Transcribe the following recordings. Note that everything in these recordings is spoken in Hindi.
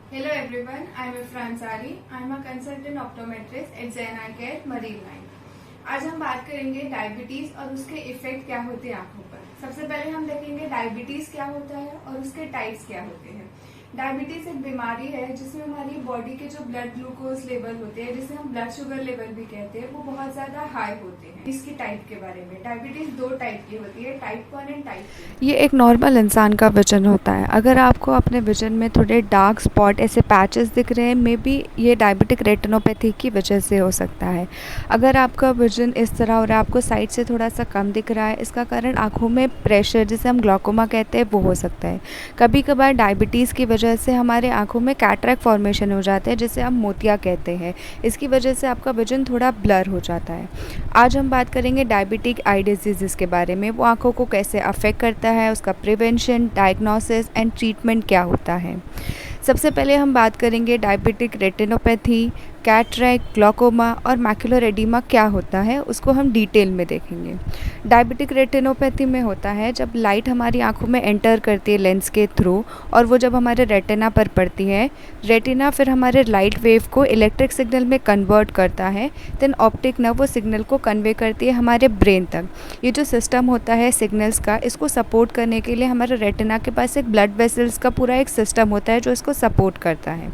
Hello everyone, I am Ifran Ansari. I am a consultant optometrist at Zen Eye Care, Marine Line. आज हम बात करेंगे डायबिटीज और उसके इफेक्ट क्या होते हैं आंखों पर। सबसे पहले हम देखेंगे डायबिटीज क्या होता है और उसके टाइप्स क्या होते हैं। डायबिटीज एक बीमारी है जिसमें हमारी बॉडी के जो ब्लड ग्लूकोज लेवल होते हैं, जिसे हम ब्लड शुगर लेवल भी कहते हैं, वो बहुत ज्यादा हाई होते हैं। इसकी टाइप के बारे में, डायबिटीज दो टाइप की होती है, टाइप 1 एंड टाइप 2। ये एक नॉर्मल इंसान का विजन होता है। अगर आपको अपने विजन में थोड़े डार्क स्पॉट ऐसे पैचेस दिख रहे हैं, मे बी ये डायबिटिक रेटिनोपैथी की वजह से हो सकता है। अगर आपका विजन इस तरह हो रहा है, आपको साइड से थोड़ा सा कम दिख रहा है, इसका कारण आँखों में प्रेशर, जिसे हम ग्लॉकोमा कहते हैं, वो हो सकता है। कभी कभार डायबिटीज़ की वजह से हमारे आँखों में कैटरैक्ट फॉर्मेशन हो जाते हैं, जिसे हम मोतिया कहते हैं। इसकी वजह से आपका विजन थोड़ा ब्लर हो जाता है। आज हम बात करेंगे डायबिटिक आई डिजीज़ के बारे में। वो आँखों को कैसे अफेक्ट करता है, उसका प्रिवेंशन, डायग्नोसिस एंड ट्रीटमेंट क्या होता है। सबसे पहले हम बात करेंगे डायबिटिक रेटिनोपैथी, कैटरैक्ट, ग्लॉकोमा और मैकुलर एडिमा क्या होता है, उसको हम डिटेल में देखेंगे। डायबिटिक रेटिनोपैथी में होता है जब लाइट हमारी आंखों में एंटर करती है लेंस के थ्रू, और वो जब हमारे रेटिना पर पड़ती है, रेटिना फिर हमारे लाइट वेव को इलेक्ट्रिक सिग्नल में कन्वर्ट करता है। देन ऑप्टिक नर्व वो सिग्नल को कन्वे करती है हमारे ब्रेन तक। ये जो सिस्टम होता है सिग्नल्स का, इसको सपोर्ट करने के लिए हमारे रेटिना के पास एक ब्लड वेसल्स का पूरा एक सिस्टम होता है जो इसको सपोर्ट करता है।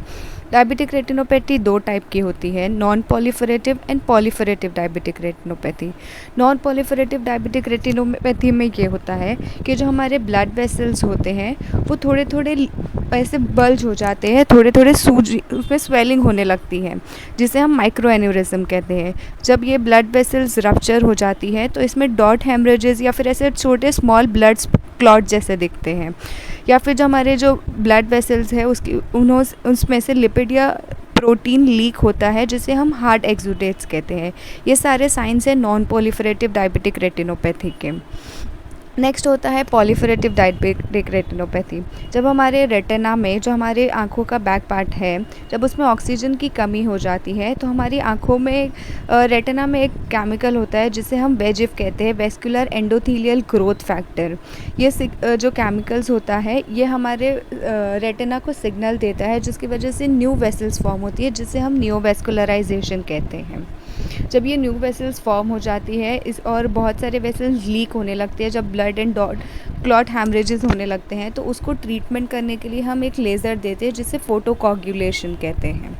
डायबिटिक रेटिनोपैथी दो टाइप की होती है, non proliferative and proliferative diabetic retinopathy. Non proliferative diabetic retinopathy में ये होता है कि जो हमारे ब्लड वेसल्स होते हैं वो थोड़े थोड़े ऐसे बल्ज हो जाते हैं, थोड़े थोड़े सूज, उसमें स्वेलिंग होने लगती है, जिसे हम माइक्रो एन्यूरिज्म कहते हैं। जब ये ब्लड वेसल्स रप्चर हो जाती है तो इसमें डॉट हेमरेजेस या फिर ऐसे छोटे स्मॉल ब्लड क्लॉट जैसे दिखते हैं, या फिर जो हमारे जो ब्लड वेसल्स है उसमें से लिपिड या प्रोटीन लीक होता है, जिसे हम हार्ट एक्सुडेट्स कहते हैं। ये सारे साइंस हैं नॉन पॉलीफरेटिव डायबिटिक रेटिनोपैथी के। नेक्स्ट होता है पॉलीफरेटिव डायबिटिक रेटिनोपैथी। जब हमारे रेटिना में, जो हमारे आँखों का बैक पार्ट है, जब उसमें ऑक्सीजन की कमी हो जाती है तो हमारी आँखों में रेटिना में एक केमिकल होता है जिसे हम वेजिफ कहते हैं, वेस्कुलर एंडोथीलियल ग्रोथ फैक्टर। ये जो केमिकल्स होता है ये हमारे रेटिना को सिग्नल देता है, जिसकी वजह से न्यू वेसल्स फॉर्म होती है, जिसे हम नियोवेस्कुलराइजेशन कहते हैं। जब ये न्यू वेसल्स फॉर्म हो जाती है और बहुत सारे वेसल्स लीक होने लगते हैं, जब ब्लड एंड डॉट क्लॉट हैमरेजेस होने लगते हैं, तो उसको ट्रीटमेंट करने के लिए हम एक लेज़र देते हैं जिसे फोटोकोगुलेशन कहते हैं।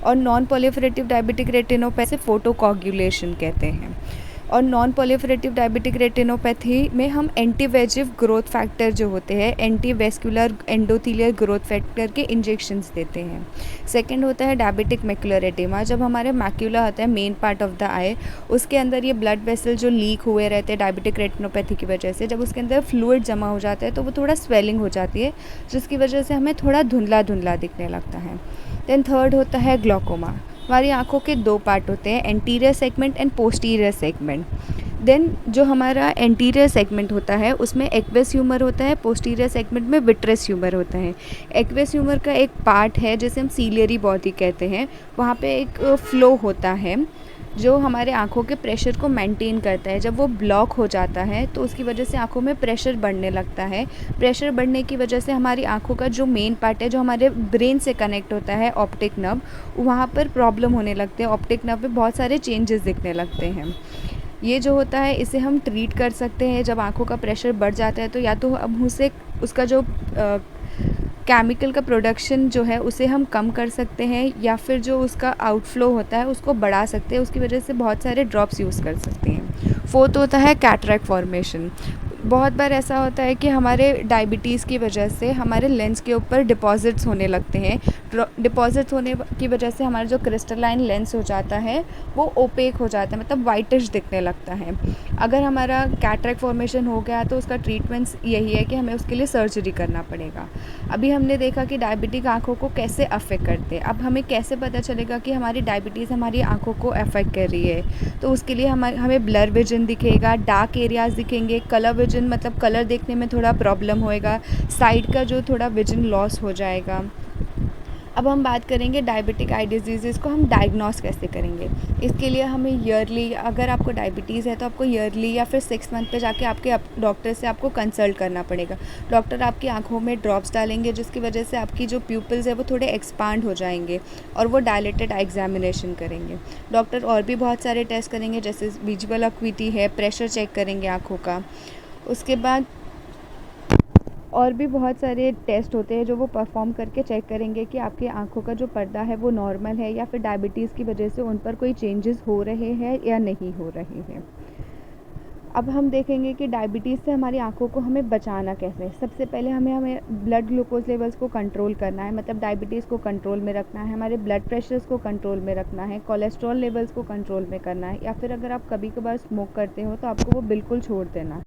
और non proliferative diabetic retinopathy photocoagulation कहते हैं। और नॉन पॉलीफरेटिव डायबिटिक रेटिनोपैथी में हम एंटी वेजिफ ग्रोथ फैक्टर जो होते हैं, anti vascular endothelial growth factor के इंजेक्शंस देते हैं। सेकंड होता है डायबिटिक मैकुलर एडिमा। जब हमारे मैक्यूला होता है, मेन पार्ट ऑफ द आई, उसके अंदर ये ब्लड वेसल जो लीक हुए रहते हैं डायबिटिक रेटिनोपैथी की वजह से, जब उसके अंदर फ्लूइड जमा हो जाता है तो वो थोड़ा स्वेलिंग हो जाती है, जिसकी वजह से हमें थोड़ा धुंधला धुंधला दिखने लगता है। देन थर्ड होता है ग्लॉकोमा। हमारी आँखों के दो पार्ट होते हैं, anterior segment and posterior segment. Then जो हमारा एंटीरियर सेगमेंट होता है उसमें एक्वेस ह्यूमर होता है, पोस्टीरियर सेगमेंट में विट्रेस ह्यूमर होता है। एक्वेस ह्यूमर का एक पार्ट है जिसे हम सीलियरी बॉडी कहते हैं, वहाँ पे एक फ्लो होता है जो हमारे आँखों के प्रेशर को मेंटेन करता है। जब वो ब्लॉक हो जाता है तो उसकी वजह से आँखों में प्रेशर बढ़ने लगता है। प्रेशर बढ़ने की वजह से हमारी आँखों का जो मेन पार्ट है, जो हमारे ब्रेन से कनेक्ट होता है, ऑप्टिक नर्व, वहाँ पर प्रॉब्लम होने लगते हैं। ऑप्टिक नर्व में बहुत सारे चेंजेस दिखने लगते हैं। ये जो होता है इसे हम ट्रीट कर सकते हैं। जब आँखों का प्रेशर बढ़ जाता है तो या तो हम उसे, उसका जो केमिकल का प्रोडक्शन जो है उसे हम कम कर सकते हैं, या फिर जो उसका आउटफ्लो होता है उसको बढ़ा सकते हैं। उसकी वजह से बहुत सारे ड्रॉप्स यूज़ कर सकते हैं। फोर्थ होता है कैटरैक्ट फॉर्मेशन। बहुत बार ऐसा होता है कि हमारे डायबिटीज़ की वजह से हमारे लेंस के ऊपर डिपॉजिट्स होने लगते हैं। डिपॉजिट्स होने की वजह से हमारा जो क्रिस्टलाइन लेंस हो जाता है वो ओपेक हो जाता है, मतलब वाइटिश दिखने लगता है। अगर हमारा कैटरैक्ट फॉर्मेशन हो गया तो उसका ट्रीटमेंट यही है कि हमें उसके लिए सर्जरी करना पड़ेगा। अभी हमने देखा कि डायबिटिक आँखों को कैसे अफेक्ट करते हैं। अब हमें कैसे पता चलेगा कि हमारी डायबिटीज़ हमारी आँखों को अफेक्ट कर रही है, तो उसके लिए हमें ब्लर विजन दिखेगा, डार्क एरियाज़ दिखेंगे, कलर विजन मतलब कलर देखने में थोड़ा प्रॉब्लम होएगा, साइड का जो थोड़ा विजन लॉस हो जाएगा। अब हम बात करेंगे डायबिटिक आई डिजीज़ को हम डायग्नोस कैसे करेंगे। इसके लिए हमें ईयरली, अगर आपको डायबिटीज़ है तो आपको ईयरली या फिर 6 मंथ पे जाके आपके डॉक्टर से आपको कंसल्ट करना पड़ेगा। डॉक्टर आपकी आँखों में ड्रॉप्स डालेंगे जिसकी वजह से आपकी जो प्यूपिल्स है वो थोड़े एक्सपांड हो जाएंगे और वो डायलेटेड आई एग्जामिनेशन करेंगे। डॉक्टर और भी बहुत सारे टेस्ट करेंगे जैसे विजुअल अक्विटी है, प्रेशर चेक करेंगे आँखों का। उसके बाद और भी बहुत सारे टेस्ट होते हैं जो वो परफॉर्म करके चेक करेंगे कि आपकी आँखों का जो पर्दा है वो नॉर्मल है या फिर डायबिटीज़ की वजह से उन पर कोई चेंजेस हो रहे हैं या नहीं हो रहे हैं। अब हम देखेंगे कि डायबिटीज़ से हमारी आँखों को हमें बचाना कैसे है। सबसे पहले हमें ब्लड ग्लूकोज लेवल्स को कंट्रोल करना है, मतलब डायबिटीज़ को कंट्रोल में रखना है, हमारे ब्लड प्रेशर्स को कंट्रोल में रखना है, कोलेस्ट्रॉल लेवल्स को कंट्रोल में करना है, या फिर अगर आप कभी कभार स्मोक करते हो तो आपको वो बिल्कुल छोड़ देना है।